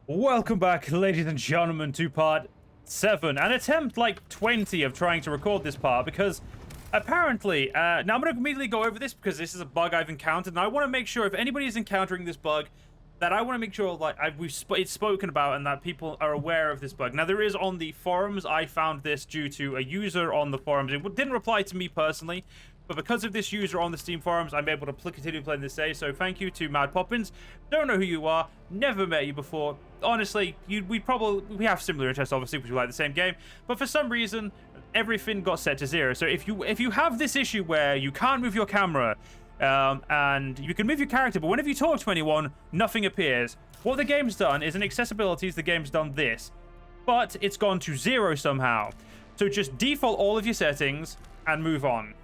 Welcome back, ladies and gentlemen, to part 7, an attempt like 20 of trying to record this part, because apparently, now I'm going to immediately go over this because this is a bug I've encountered, and I want to make sure if anybody is encountering this bug, that I want to make sure like it's spoken about and that people are aware of this bug. Now, there is on the forums, I found this due to a user on the forums. It didn't reply to me personally, but because of this user on the Steam forums, I'm able to continue playing this day. So thank you to Mad Poppins. Don't know who you are, never met you before. Honestly, we have similar interests, obviously, because we like the same game. But for some reason, everything got set to 0. So if you have this issue where you can't move your camera, and you can move your character, but whenever you talk to anyone, nothing appears. What the game's done is in accessibilities, the game's done this, but it's gone to 0 somehow. So just default all of your settings and move on.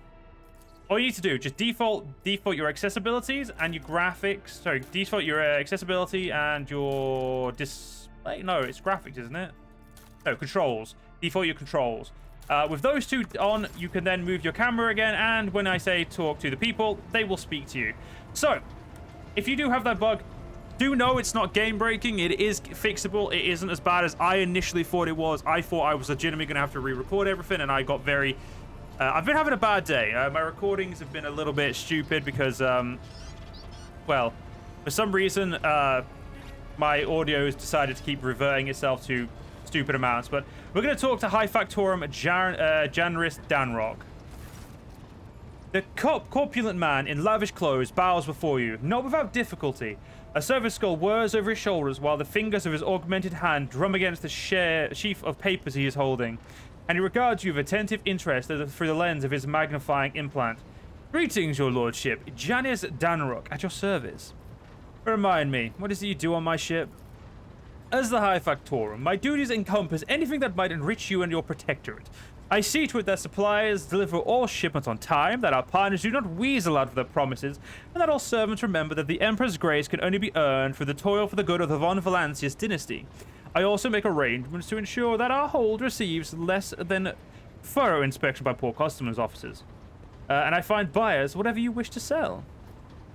All you need to do, just default your accessibilities and your graphics. Sorry, default your accessibility and your display. No, it's graphics, isn't it? No, controls. Default your controls. With those two on, you can then move your camera again, and when I say talk to the people, they will speak to you. So, if you do have that bug, do know it's not game breaking. It is fixable. It isn't as bad as I initially thought it was. I thought I was legitimately going to have to re-record everything, and I got very... I've been having a bad day. My recordings have been a little bit stupid because, well, for some reason, my audio has decided to keep reverting itself to stupid amounts. But we're going to talk to High Factorum Janris Danrock. The corpulent man in lavish clothes bows before you, not without difficulty. A service skull whirs over his shoulders while the fingers of his augmented hand drum against the sheaf of papers he is holding, and he regards you with attentive interest through the lens of his magnifying implant. Greetings, your lordship. Janris Danrock, at your service. Remind me, what is it you do on my ship? As the High Factorum, my duties encompass anything that might enrich you and your protectorate. I see to it that suppliers deliver all shipments on time, that our partners do not weasel out of their promises, and that all servants remember that the Emperor's grace can only be earned through the toil for the good of the von Valancius dynasty. I also make arrangements to ensure that our hold receives less than thorough inspection by poor customs officers. And I find buyers whatever you wish to sell.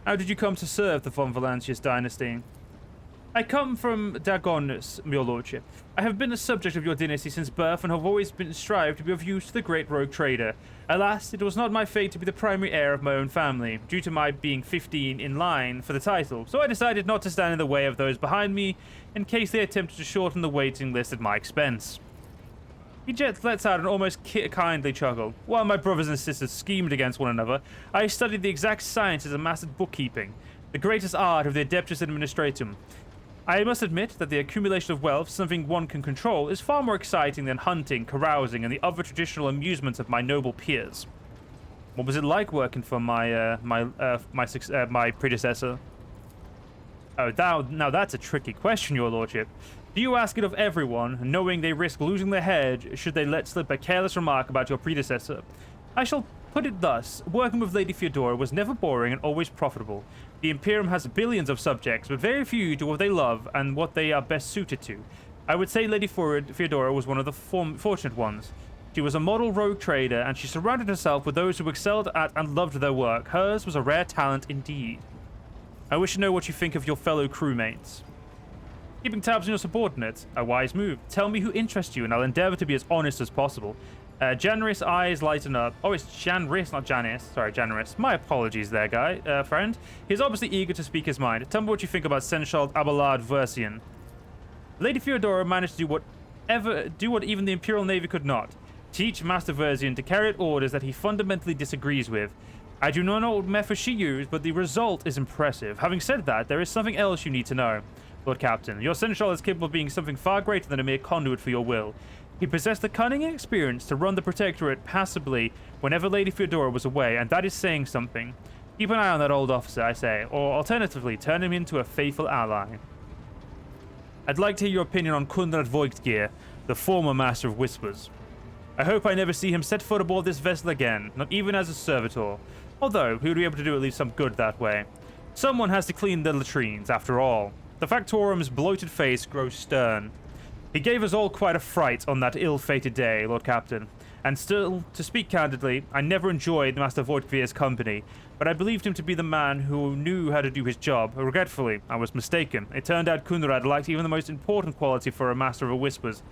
How did you come to serve the von Valancius dynasty? I come from Dagonus, your lordship. I have been a subject of your dynasty since birth and have always been strived to be of use to the great rogue trader. Alas, it was not my fate to be the primary heir of my own family, due to my being 15 in line for the title, so I decided not to stand in the way of those behind me in case they attempted to shorten the waiting list at my expense. He just lets out an almost kindly chuckle. While my brothers and sisters schemed against one another, I studied the exact sciences and mastered bookkeeping, the greatest art of the Adeptus Administratum. I must admit that the accumulation of wealth, something one can control, is far more exciting than hunting, carousing, and the other traditional amusements of my noble peers. What was it like working for my predecessor? Oh, now that's a tricky question, your lordship. Do you ask it of everyone, knowing they risk losing their head should they let slip a careless remark about your predecessor? I shall put it thus. Working with Lady Theodora was never boring and always profitable. The Imperium has billions of subjects, but very few do what they love and what they are best suited to. I would say Lady Theodora was one of the fortunate ones. She was a model rogue trader, and she surrounded herself with those who excelled at and loved their work. Hers was a rare talent indeed. I wish to know what you think of your fellow crewmates. Keeping tabs on your subordinates, a wise move. Tell me who interests you, and I'll endeavor to be as honest as possible. Janris' eyes lighten up. Oh, it's Janris, not Janice. Sorry, Janris. My apologies there, friend. He's obviously eager to speak his mind. Tell me what you think about Seneschal Abelard Versian. Lady Theodora managed to do what even the Imperial Navy could not. Teach Master Versian to carry out orders that he fundamentally disagrees with. I do not know what method she used, but the result is impressive. Having said that, there is something else you need to know. Lord Captain, your Seneschal is capable of being something far greater than a mere conduit for your will. He possessed the cunning and experience to run the Protectorate passably whenever Lady Theodora was away, and that is saying something. Keep an eye on that old officer, I say, or alternatively, turn him into a faithful ally. I'd like to hear your opinion on Kunrad Voigtgear, the former Master of Whispers. I hope I never see him set foot aboard this vessel again, not even as a servitor, although he would be able to do at least some good that way. Someone has to clean the latrines, after all. The Factorum's bloated face grows stern. He gave us all quite a fright on that ill-fated day, Lord Captain. And still, to speak candidly, I never enjoyed Master Voidkvir's company, but I believed him to be the man who knew how to do his job. Regretfully, I was mistaken. It turned out Kunrad lacked even the most important quality for a Master of the Whispers,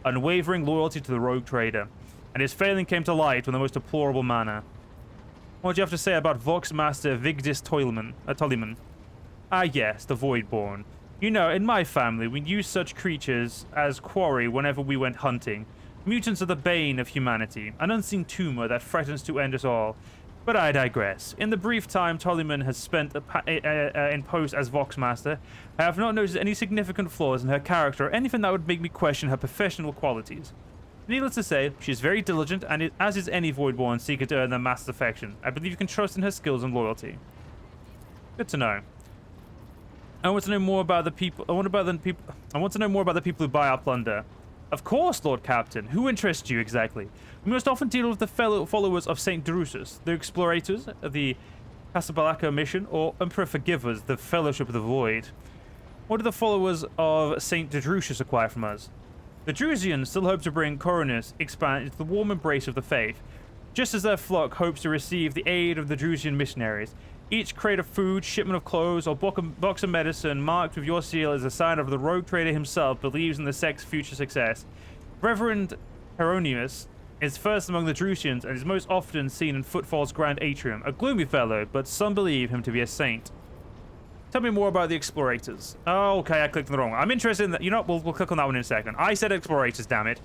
unwavering loyalty to the rogue trader, and his failing came to light in the most deplorable manner. What do you have to say about Vox Master Vigdis Tolliman? Ah yes, the Voidborn. You know, in my family, we used such creatures as quarry whenever we went hunting. Mutants are the bane of humanity, an unseen tumor that threatens to end us all. But I digress. In the brief time Tolliman has spent in post as Vox Master, I have not noticed any significant flaws in her character or anything that would make me question her professional qualities. Needless to say, she is very diligent, and as is any Voidborn seeker to earn their master's affection. I believe you can trust in her skills and loyalty. Good to know. I want to know more about the people. I want to know more about the people who buy our plunder. Of course, Lord Captain. Who interests you exactly? We must often deal with the fellow followers of Saint Drusus, the explorators, the Casablanca mission, or Emperor Forgive Us, the Fellowship of the Void. What do the followers of Saint Drusus acquire from us? The Drusians still hope to bring Koronus Expanse into the warm embrace of the faith, just as their flock hopes to receive the aid of the Drusian missionaries. Each crate of food, shipment of clothes, or box of medicine marked with your seal is a sign of the rogue trader himself believes in the sect's future success. Reverend Hieronymus is first among the Drusians and is most often seen in Footfall's Grand Atrium, a gloomy fellow, but some believe him to be a saint. Tell me more about the explorators. Oh, okay, I clicked on the wrong one. I'm interested in that. You know what? We'll click on that one in a second. I said explorators, damn it.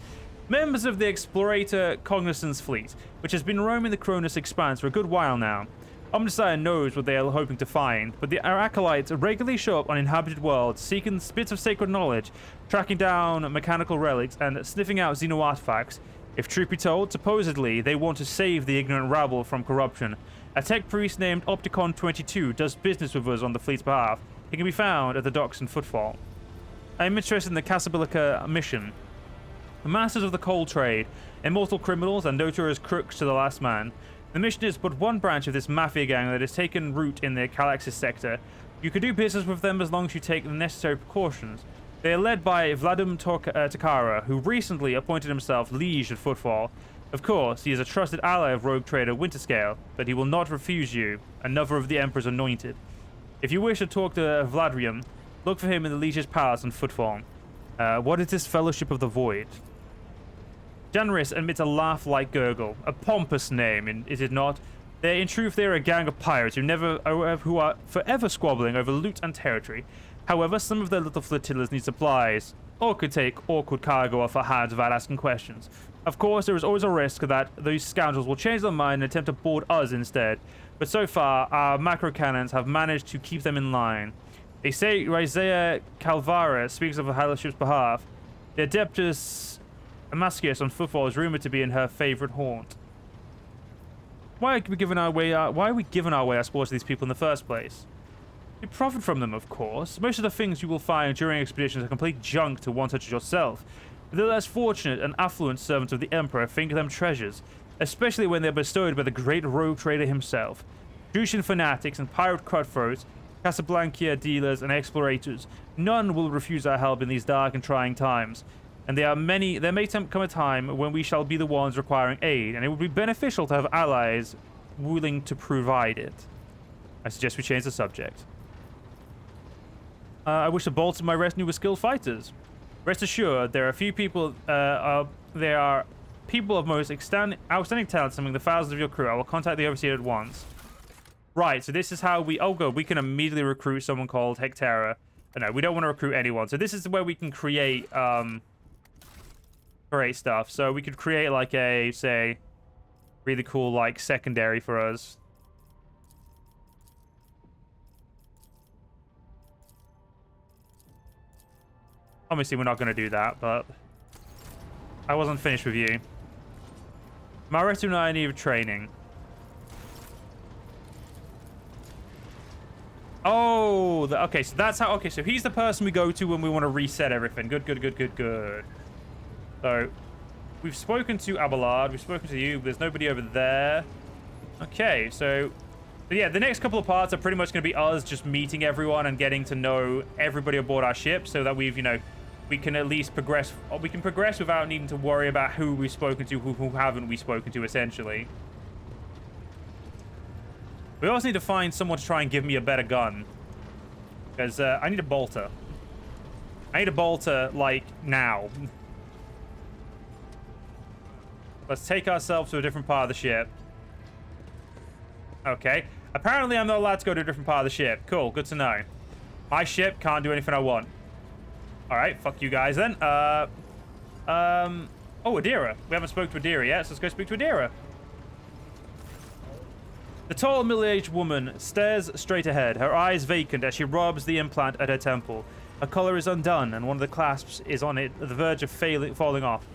Members of the Explorator Cognizance Fleet, which has been roaming the Koronus Expanse for a good while now. Omnissiah knows what they are hoping to find, but the acolytes regularly show up on inhabited worlds, seeking bits of sacred knowledge, tracking down mechanical relics, and sniffing out Xeno artifacts. If truth be told, supposedly they want to save the ignorant rabble from corruption. A tech priest named Opticon22 does business with us on the fleet's behalf. He can be found at the docks in Footfall. I am interested in the Casablanca mission. The masters of the coal trade, immortal criminals, and notorious crooks to the last man. The mission is but one branch of this mafia gang that has taken root in the Calaxis sector. You can do business with them as long as you take the necessary precautions. They are led by Vladim Takara, who recently appointed himself liege at Footfall. Of course, he is a trusted ally of rogue trader Winterscale, but he will not refuse you, another of the Emperor's anointed. If you wish to talk to Vladrium, look for him in the Liege's Palace on Footfall. What is this Fellowship of the Void? Janris emits a laugh-like gurgle. A pompous name, is it not? In truth, they are a gang of pirates who are forever squabbling over loot and territory. However, some of their little flotillas need supplies, or could take awkward cargo off our hands without asking questions. Of course, there is always a risk that those scoundrels will change their mind and attempt to board us instead. But so far, our macro cannons have managed to keep them in line. They say Rizea Calvara speaks of the Fellowship's behalf. The Adeptus Amascius on Footfall is rumored to be in her favorite haunt. Why are we giving our way our sports to these people in the first place? You profit from them, of course. Most of the things you will find during expeditions are complete junk to one such as yourself. The less fortunate and affluent servants of the Emperor think them treasures, especially when they're bestowed by the great rogue trader himself. Drusian fanatics and pirate cutthroats, Casablanca dealers and explorators, none will refuse our help in these dark and trying times. And there may come a time when we shall be the ones requiring aid, and it would be beneficial to have allies willing to provide it. I suggest we change the subject. I wish to bolster my retinue with skilled fighters. Rest assured, there are people of most outstanding talents among the thousands of your crew. I will contact the overseer at once. Right, so this is how we... Oh, good. We can immediately recruit someone called Hectera. Oh, no, we don't want to recruit anyone. So this is where we can create stuff. So we could create, like, a, say, really cool, like, secondary for us. Obviously, we're not going to do that, but I wasn't finished with you. Maretu and I need training. Oh, okay, so that's how... Okay, so he's the person we go to when we want to reset everything. Good. So, we've spoken to Abelard, we've spoken to you, but there's nobody over there. Okay, so yeah, the next couple of parts are pretty much going to be us just meeting everyone and getting to know everybody aboard our ship so that we've, you know, we can at least progress. Or we can progress without needing to worry about who we've spoken to, who haven't we spoken to, essentially. We also need to find someone to try and give me a better gun. Because I need a bolter. I need a bolter, like, now. Let's take ourselves to a different part of the ship. Okay. Apparently, I'm not allowed to go to a different part of the ship. Cool, good to know. My ship can't do anything I want. Alright, fuck you guys then. Oh, Idira. We haven't spoken to Idira yet, so let's go speak to Idira. The tall, middle-aged woman stares straight ahead, her eyes vacant as she rubs the implant at her temple. Her collar is undone, and one of the clasps is on it, at the verge of falling off.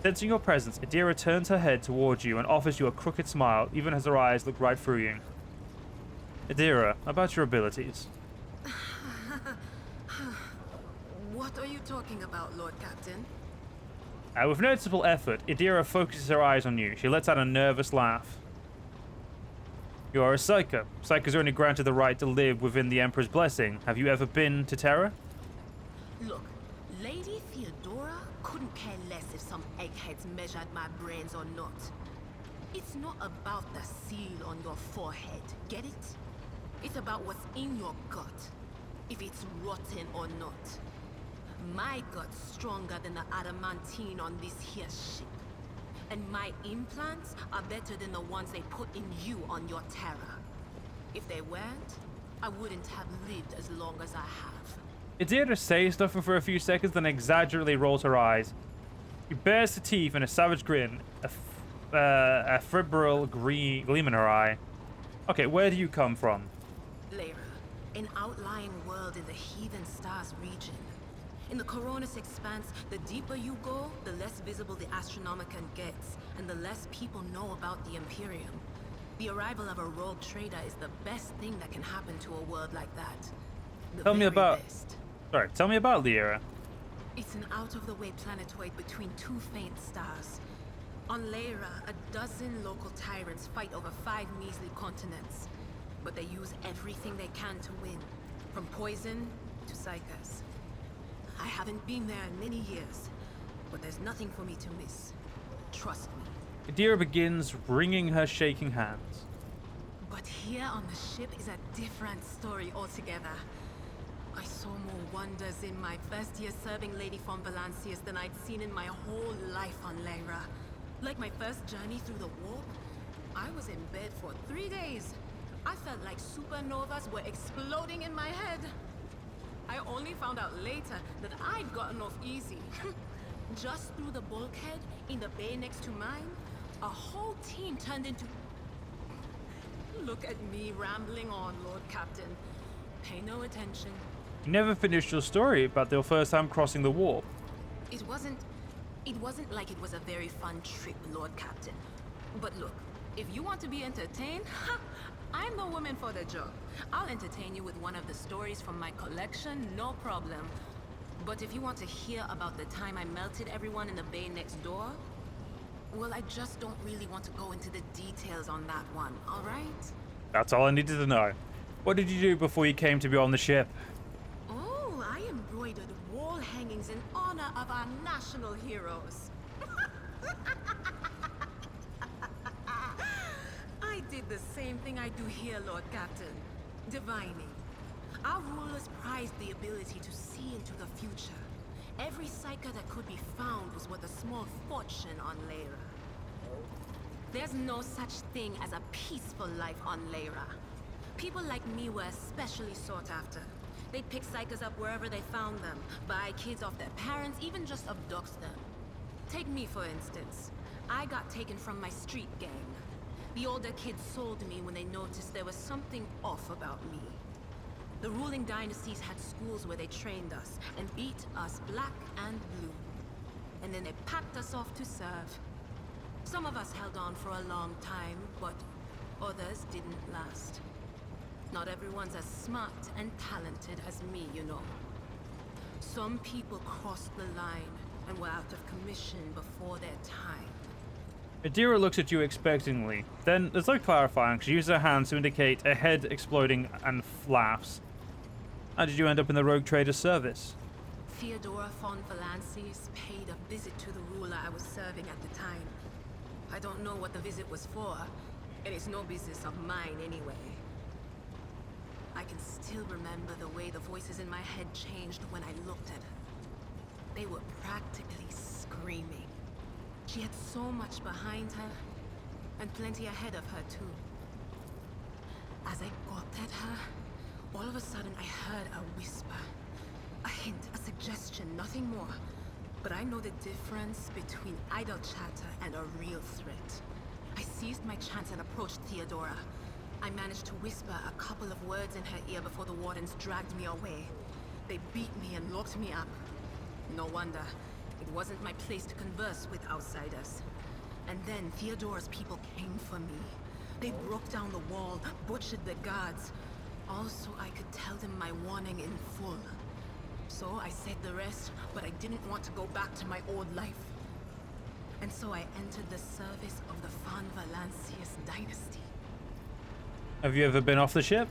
Sensing your presence, Idira turns her head towards you and offers you a crooked smile, even as her eyes look right through you. Idira, about your abilities. What are you talking about, Lord Captain? With noticeable effort, Idira focuses her eyes on you. She lets out a nervous laugh. You are a Psyker. Psykers are only granted the right to live within the Emperor's blessing. Have you ever been to Terra? Look, Lady Theodora couldn't care less if some eggheads measured my brains or not. It's not about the seal on your forehead, get it? It's about what's in your gut, if it's rotten or not. My gut's stronger than the adamantine on this here ship. And my implants are better than the ones they put in you on your Terra. If they weren't, I wouldn't have lived as long as I have. Idira says nothing for a few seconds, then exaggerately rolls her eyes. She bares her teeth in a savage grin, a febrile gleam in her eye. Okay, where do you come from? Lyra, an outlying world in the Heathen Stars region. In the Koronus Expanse, the deeper you go, the less visible the Astronomicon gets, and the less people know about the Imperium. The arrival of a rogue trader is the best thing that can happen to a world like that. Tell me about Lyra. It's an out-of-the-way planetoid between two faint stars. On Lyra, a dozen local tyrants fight over 5 measly continents. But they use everything they can to win, from poison to psychers. I haven't been there in many years, but there's nothing for me to miss. Trust me. Idira begins wringing her shaking hands. But here on the ship is a different story altogether. I saw more wonders in my first year serving Lady von Valancius than I'd seen in my whole life on Lyra. Like my first journey through the warp, I was in bed for 3 days. I felt like supernovas were exploding in my head. I only found out later that I'd gotten off easy. Just through the bulkhead, in the bay next to mine, a whole team turned into... Look at me rambling on, Lord Captain. Pay no attention. You never finished your story about your first time crossing the warp. It wasn't like it was a very fun trip, Lord Captain. But look, if you want to be entertained, I'm the woman for the job. I'll entertain you with one of the stories from my collection, no problem. But if you want to hear about the time I melted everyone in the bay next door, well, I just don't really want to go into the details on that one, all right? That's all I needed to know. What did you do before you came to be on the ship? Oh, I embroidered wall hangings in honor of our national heroes. I did the same thing I do here, Lord Captain. Divining. Our rulers prized the ability to see into the future. Every psyker that could be found was worth a small fortune on Lyra. There's no such thing as a peaceful life on Lyra. People like me were especially sought after. They'd pick psykers up wherever they found them, buy kids off their parents, even just abduct them. Take me, for instance. I got taken from my street gang. The older kids sold me when they noticed there was something off about me. The ruling dynasties had schools where they trained us and beat us black and blue. And then they packed us off to serve. Some of us held on for a long time, but others didn't last. Not everyone's as smart and talented as me, you know. Some people crossed the line and were out of commission before their time. Idira looks at you expectantly. Then, there's no clarifying. She uses her hands to indicate a head exploding and laughs. How did you end up in the rogue trader's service? Theodora von Valances paid a visit to the ruler I was serving at the time. I don't know what the visit was for, and it's no business of mine anyway. I can still remember the way the voices in my head changed when I looked at her. They were practically screaming. She had so much behind her, and plenty ahead of her too. As I gawped at her, all of a sudden I heard a whisper. A hint, a suggestion, nothing more. But I know the difference between idle chatter and a real threat. I seized my chance and approached Theodora. I managed to whisper a couple of words in her ear before the wardens dragged me away. They beat me and locked me up. No wonder. It wasn't my place to converse with outsiders. And then Theodora's people came for me. They broke down the wall, butchered the guards. Also, I could tell them my warning in full. So I said the rest, but I didn't want to go back to my old life. And so I entered the service of the Van Valances dynasty. Have you ever been off the ship?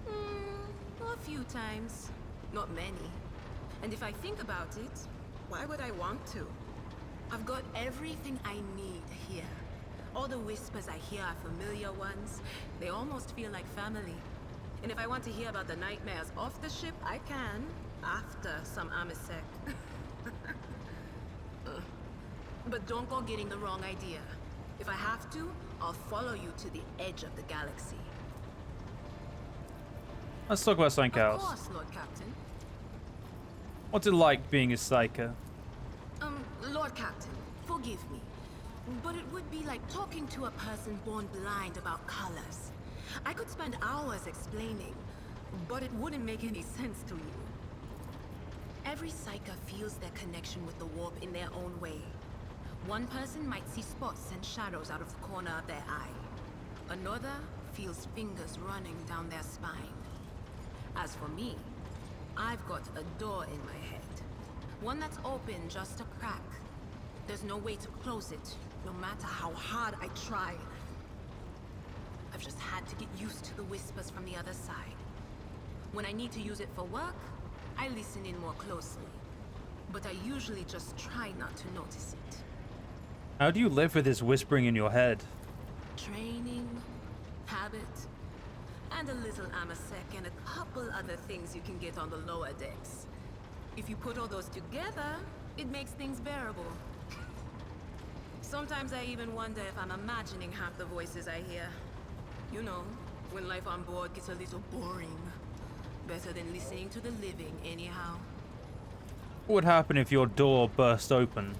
A few times. Not many. And if I think about it, why would I want to? I've got everything I need here. All the whispers I hear are familiar ones. They almost feel like family. And if I want to hear about the nightmares off the ship, I can. After some Amisec. But don't go getting the wrong idea. If I have to, I'll follow you to the edge of the galaxy. Let's talk about something else. Of course, Lord Captain. What's it like being a psyker? Lord Captain, forgive me. But it would be like talking to a person born blind about colors. I could spend hours explaining, but it wouldn't make any sense to you. Every psyker feels their connection with the warp in their own way. One person might see spots and shadows out of the corner of their eye. Another feels fingers running down their spine. As for me, I've got a door in my head. One that's open just a crack. There's no way to close it, no matter how hard I try. I've just had to get used to the whispers from the other side. When I need to use it for work, I listen in more closely. But I usually just try not to notice it. How do you live with this whispering in your head? Training, habit, and a little Amisec and a couple other things you can get on the lower decks. If you put all those together, it makes things bearable. Sometimes I even wonder if I'm imagining half the voices I hear. You know, when life on board gets a little boring. Better than listening to the living, anyhow. What would happen if your door burst open?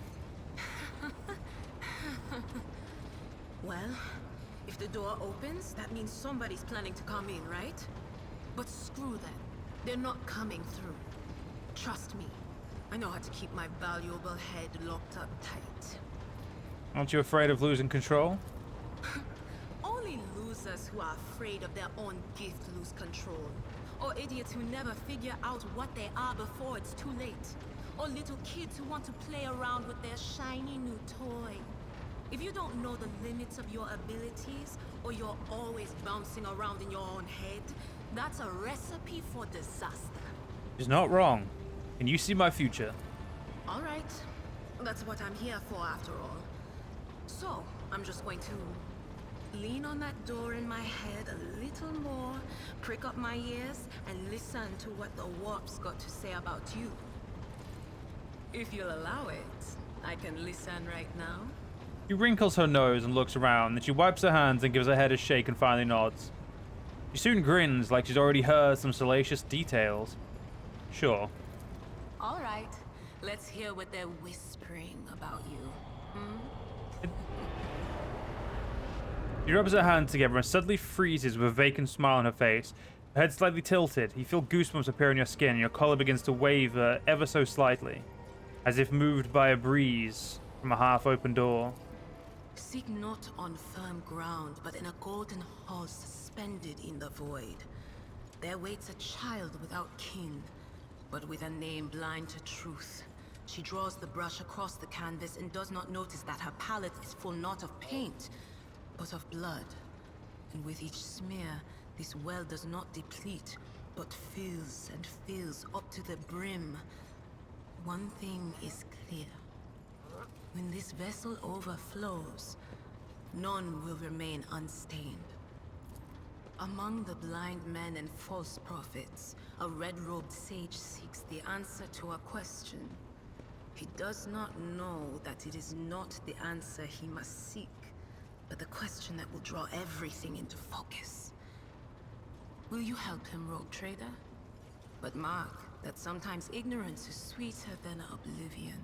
Well, if the door opens, that means somebody's planning to come in, right? But screw them. They're not coming through. Trust me. I know how to keep my valuable head locked up tight. Aren't you afraid of losing control? Only losers who are afraid of their own gift lose control. Or idiots who never figure out what they are before it's too late. Or little kids who want to play around with their shiny new toy. If you don't know the limits of your abilities, or you're always bouncing around in your own head, that's a recipe for disaster. She's not wrong. Can you see my future? All right. That's what I'm here for, after all. So, I'm just going to lean on that door in my head a little more, prick up my ears, and listen to what the warp's got to say about you. If you'll allow it, I can listen right now. She wrinkles her nose and looks around, then she wipes her hands and gives her head a shake and finally nods. She soon grins like she's already heard some salacious details. Sure. All right, let's hear what they're whispering about you. She rubs her hands together and suddenly freezes with a vacant smile on her face. Her head slightly tilted. You feel goosebumps appear on your skin, and your collar begins to waver ever so slightly, as if moved by a breeze from a half-open door. Seek not on firm ground, but in a golden hall suspended in the void. There waits a child without kin, but with a name blind to truth. She draws the brush across the canvas and does not notice that her palette is full not of paint, but of blood. And with each smear, this well does not deplete, but fills and fills up to the brim. One thing is clear. When this vessel overflows, none will remain unstained. Among the blind men and false prophets, a red-robed sage seeks the answer to a question. He does not know that it is not the answer he must seek, but the question that will draw everything into focus. Will you help him, rogue trader? But mark that sometimes ignorance is sweeter than oblivion.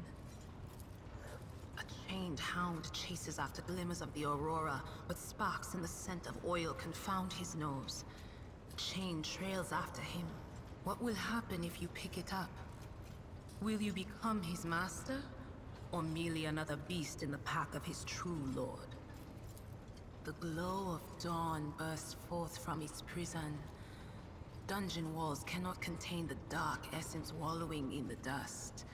A chained hound chases after glimmers of the aurora, but sparks in the scent of oil confound his nose. The chain trails after him. What will happen if you pick it up? Will you become his master, or merely another beast in the pack of his true lord? The glow of dawn bursts forth from its prison. Dungeon walls cannot contain the dark essence wallowing in the dust.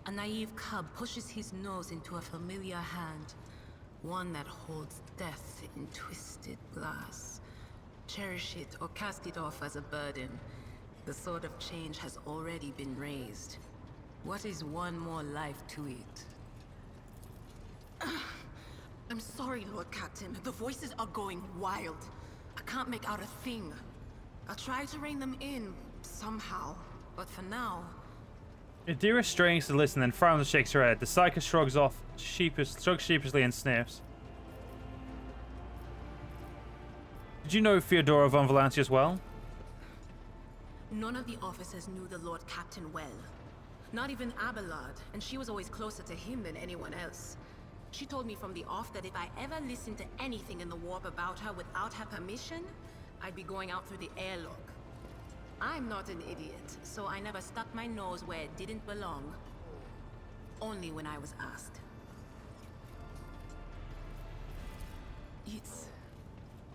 A naive cub pushes his nose into a familiar hand, one that holds death in twisted glass. Cherish it or cast it off as a burden. The sword of change has already been raised. What is one more life to it? I'm sorry, Lord Captain. The voices are going wild. I can't make out a thing. I'll try to rein them in, somehow. But for now... Idira strains to listen, then frowns and shakes her head. The psyker shrugs sheepishly and sniffs. Did you know Theodora von Valancia as well? None of the officers knew the Lord Captain well. Not even Abelard, and she was always closer to him than anyone else. She told me from the off that if I ever listened to anything in the warp about her without her permission, I'd be going out through the airlock. I'm not an idiot, so I never stuck my nose where it didn't belong. Only when I was asked. It's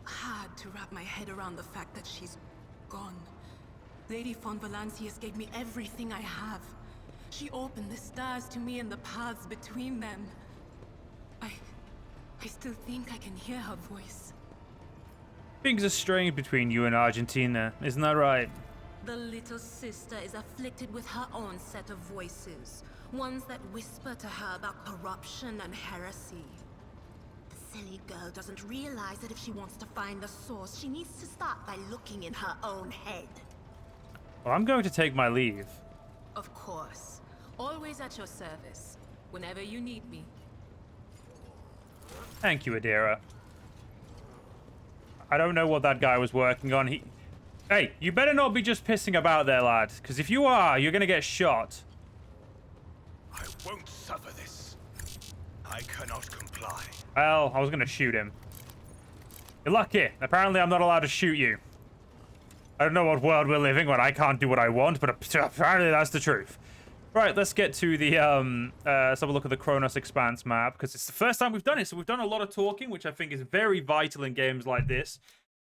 hard to wrap my head around the fact that she's gone. Lady von Valancius gave me everything I have. She opened the stars to me and the paths between them. I still think I can hear her voice. Things are strange between you and Argentina, isn't that right? The little sister is afflicted with her own set of voices. Ones that whisper to her about corruption and heresy. The silly girl doesn't realize that if she wants to find the source, she needs to start by looking in her own head. Well, I'm going to take my leave. Of course. Always at your service. Whenever you need me. Thank you, Idira. I don't know what that guy was working on. Hey, you better not be just pissing about there, lad. Because if you are, you're going to get shot. I won't suffer this. I cannot comply. Well, I was going to shoot him. You're lucky. Apparently, I'm not allowed to shoot you. I don't know what world we're living when I can't do what I want, but apparently that's the truth. Right, let's get to the, let's have a look at the Koronus Expanse map, because it's the first time we've done it, so we've done a lot of talking, which I think is very vital in games like this.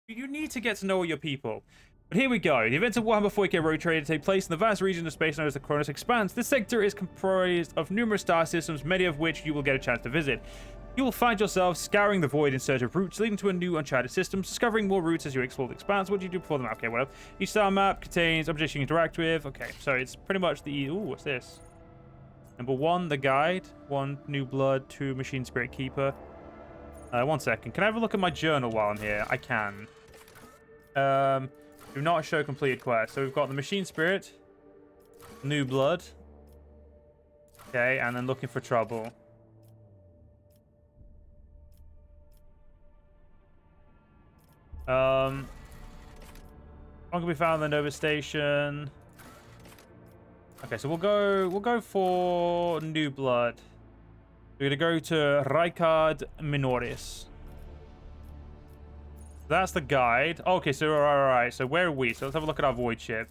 You need to get to know your people. But here we go. The events of Warhammer 40k Road Trader take place in the vast region of space known as the Koronus Expanse. This sector is comprised of numerous star systems, many of which you will get a chance to visit. You will find yourself scouring the void in search of routes leading to a new uncharted system, discovering more routes as you explore the expanse. What do you do before the map? Okay, well, each star map contains objects you can interact with. Okay, so it's pretty much the... Ooh, what's this? Number 1, the guide. 1, new blood. 2, machine spirit keeper. 1 second. Can I have a look at my journal while I'm here? I can. Do not show completed quest. So we've got the machine spirit. New blood. Okay, and then looking for trouble. One can be found in the Nova Station. Okay, so we'll go for new blood. We're gonna go to Ricard Minoris. That's the guide. Okay, so all right. So where are we? So let's have a look at our Voidship.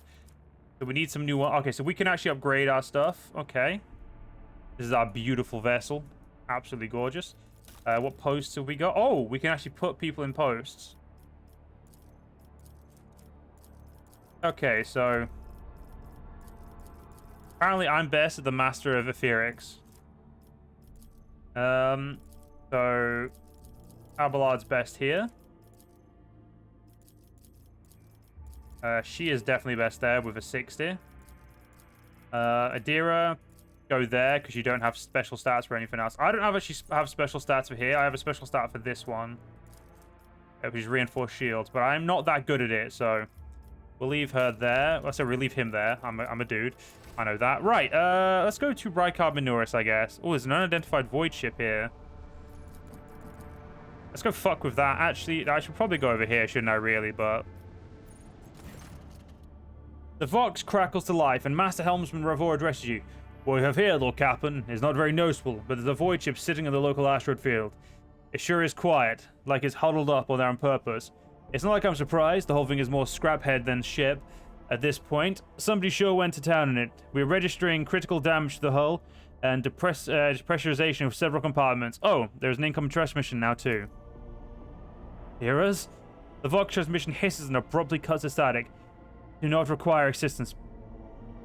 So we need some new one. Okay, so we can actually upgrade our stuff. Okay. This is our beautiful vessel. Absolutely gorgeous. What posts have we got? Oh, we can actually put people in posts. Okay, so apparently I'm best at the Master of Etherics. So Abelard's best here. She is definitely best there with a 60. Idira, go there because you don't have special stats for anything else. I don't actually have special stats for here. I have a special stat for this one, which is reinforced shields, but I'm not that good at it, so we'll leave her there. Well, so we'll leave him there. I'm a dude. I know that. Right, let's go to Rykard Minoris, I guess. Oh, there's an unidentified void ship here. Let's go fuck with that. Actually, I should probably go over here, shouldn't I, really? But the Vox crackles to life, and Master Helmsman Ravor addresses you. What we have here, Lord Captain, is not very noticeable, but there's a void ship sitting in the local asteroid field. It sure is quiet, like it's huddled up on there on purpose. It's not like I'm surprised. The whole thing is more scraphead than ship at this point. Somebody sure went to town in it. We're registering critical damage to the hull and depressurization of several compartments. Oh, there's an incoming transmission now, too. Hear us? The Vox transmission hisses and abruptly cuts to static. Do not require assistance.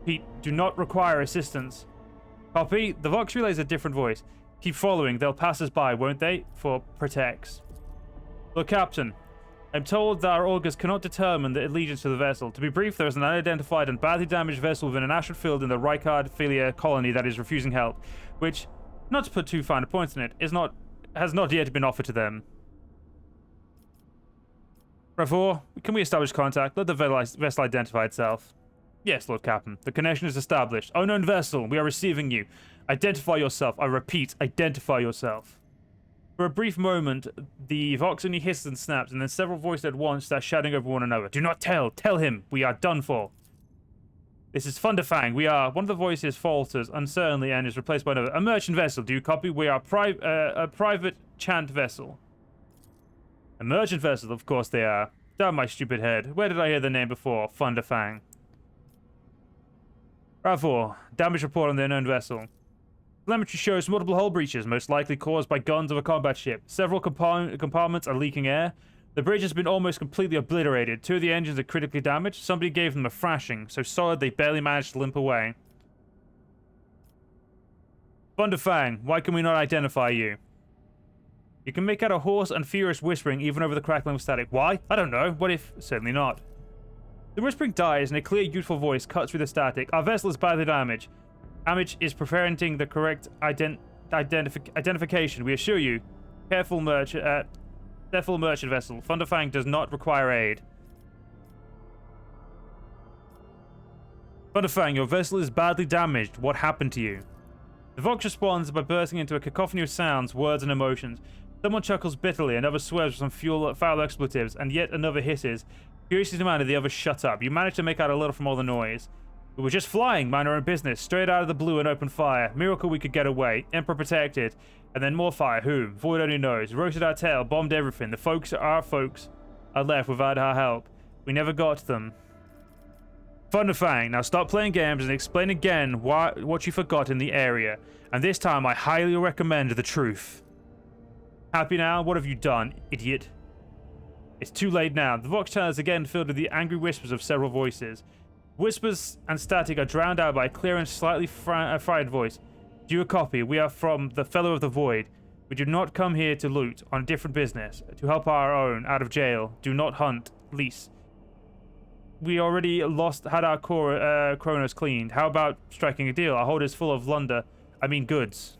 Pete, do not require assistance. Copy. The Vox relays a different voice. Keep following. They'll pass us by, won't they? For protects. Look, Captain. I'm told that our augurs cannot determine the allegiance to the vessel. To be brief, there is an unidentified and badly damaged vessel within an asteroid field in the Rykard Philia colony that is refusing help, which, not to put too fine a point in it, has not yet been offered to them. Ravor, can we establish contact? Let the vessel identify itself. Yes, Lord Captain. The connection is established. Unknown vessel, we are receiving you. Identify yourself. I repeat, identify yourself. For a brief moment, the Vox only hisses and snaps, and then several voices at once start shouting over one another. Do not tell. Tell him. We are done for. This is Funder Fang. We are... One of the voices falters uncertainly and is replaced by another. A merchant vessel. Do you copy? We are a private chant vessel. A merchant vessel, of course they are. Damn my stupid head. Where did I hear the name before? Funder Fang. Ravor, damage report on the unknown vessel. Telemetry shows multiple hull breaches, most likely caused by guns of a combat ship. Several compartments are leaking air. The bridge has been almost completely obliterated. 2 of the engines are critically damaged. Somebody gave them a thrashing, so solid they barely managed to limp away. Funder Fang, why can we not identify you? You can make out a hoarse and furious whispering even over the crackling of static. Why? I don't know. What if? Certainly not. The whispering dies and a clear, youthful voice cuts through the static. Our vessel is badly damaged. Damage is preventing the correct identification. We assure you. Careful merchant vessel. Funder Fang does not require aid. Funder Fang, your vessel is badly damaged. What happened to you? The Vox responds by bursting into a cacophony of sounds, words, and emotions. Someone chuckles bitterly, another swears with some foul expletives, and yet another hisses. Curiously demanded the others shut up. You managed to make out a little from all the noise. We were just flying, mind our own business, straight out of the blue and open fire. Miracle we could get away. Emperor protected. And then more fire. Whom? Void only knows. Roasted our tail, bombed everything. Our folks are left without our help. We never got them. Funder Fang, now stop playing games and explain again what you forgot in the area. And this time I highly recommend the truth. Happy now? What have you done, idiot? It's too late now. The Vox channel is again filled with the angry whispers of several voices. Whispers and static are drowned out by a clear and slightly fried voice. Do you copy? We are from the Fellow of the Void. We do not come here to loot, on different business, to help our own out of jail. Do not hunt, lease. We already had our Koronus cleaned. How about striking a deal? Our hold is full of goods.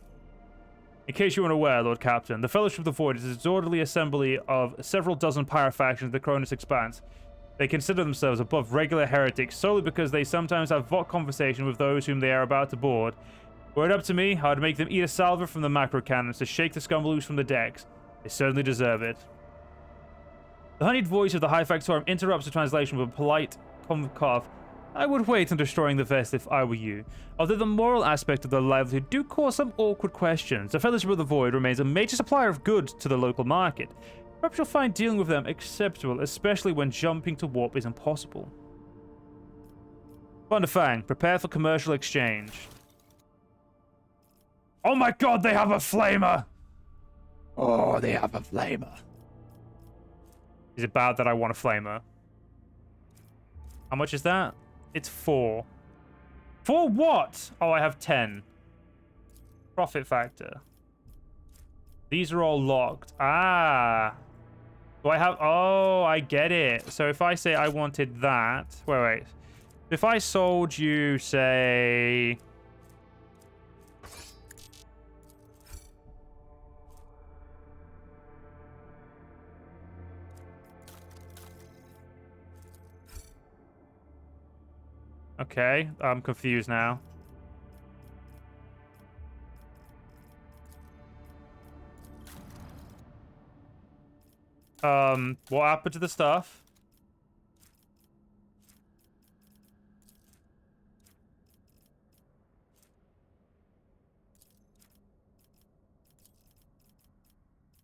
In case you weren't aware, Lord Captain, the Fellowship of the Void is a disorderly assembly of several dozen pirate factions of the Koronus Expanse. They consider themselves above regular heretics solely because they sometimes have Vox conversation with those whom they are about to board. Were it up to me, I'd make them eat a salver from the macro cannons to shake the scum loose from the decks. They certainly deserve it. The honeyed voice of the High Factorum interrupts the translation with a polite cough. I would wait on destroying the vessel if I were you. Although the moral aspect of the livelihood do cause some awkward questions, the Fellowship of the Void remains a major supplier of goods to the local market. Perhaps you'll find dealing with them acceptable, especially when jumping to warp is impossible. Funder Fang, prepare for commercial exchange. Oh my god, they have a flamer! Oh, they have a flamer. Is it bad that I want a flamer? How much is that? It's 4. For what? Oh, I have 10. Profit factor. These are all locked. Ah. Do I have... Oh, I get it. So if I say I wanted that... Wait. If I sold you, say... Okay, I'm confused now. What happened to the stuff?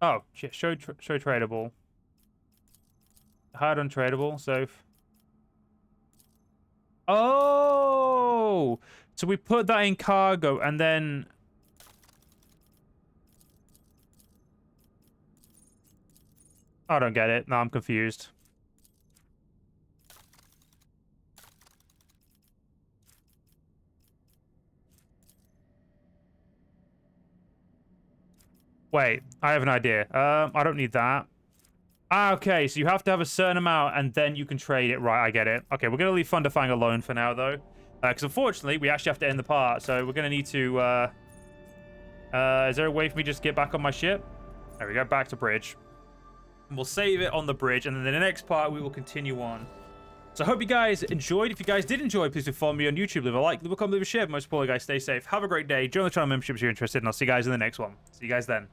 Oh, shit, show tradable. Hard untradable, so... Oh! So we put that in cargo, and then... I don't get it. No, I'm confused. Wait, I have an idea. I don't need that. Ah, okay, so you have to have a certain amount, and then you can trade it. Right, I get it. Okay, we're going to leave Funder Fang alone for now, though. Because unfortunately, we actually have to end the part, so we're going to need to... is there a way for me to just get back on my ship? There we go, back to bridge. And we'll save it on the bridge, and then in the next part, we will continue on. So I hope you guys enjoyed. If you guys did enjoy, please do follow me on YouTube. Leave a like, leave a comment, leave a share. Most importantly, guys, stay safe. Have a great day. Join the channel membership if you're interested, and I'll see you guys in the next one. See you guys then.